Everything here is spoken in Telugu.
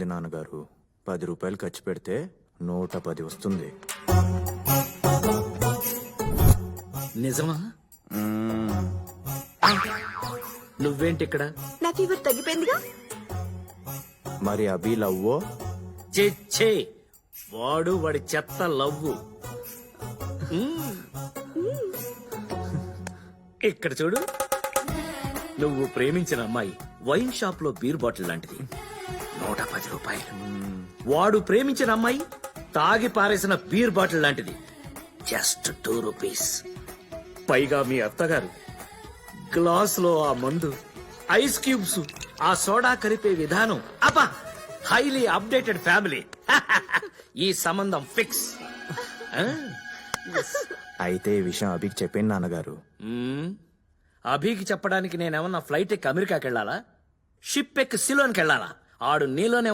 నాన్నగారు 10 రూపాయలు ఖర్చు పెడితే 110 వస్తుంది. నిజమా? నువ్వేంటి ఇక్కడ? నా ఫీవర్ తగ్గిపోయిందిగా. మరి అభి లవ్వో? చెచ్చే వాడి చెత్త లవ్వు. ఇక్కడ చూడు, నువ్వు ప్రేమించిన అమ్మాయి వైన్ షాప్ లో బీర్ బాటిల్ లాంటిది, 110 రూపాయలు. వాడు ప్రేమించిన అమ్మాయి తాగి పారేసిన బీర్ బాటిల్ లాంటిది, జస్ట్ 2 రూపీస్. పైగా మీ అత్తగారు గ్లాస్ లో ఆ మందు, ఐస్ క్యూబ్స్, ఆ సోడా కలిపే విధానం, అబ్బా హైలీ అప్డేటెడ్ ఫ్యామిలీ. ఈ సంబంధం ఫిక్స్. అయితే ఈ విషయం అభికి చెప్పాను నాన్నగారు. అభికి చెప్పడానికి నేనేమన్నా ఫ్లైట్ ఎక్కి అమెరికాకి వెళ్ళాలా? షిప్ ఎక్కి సిలోన్కి వెళ్ళాలా? ఆడు నీలోనే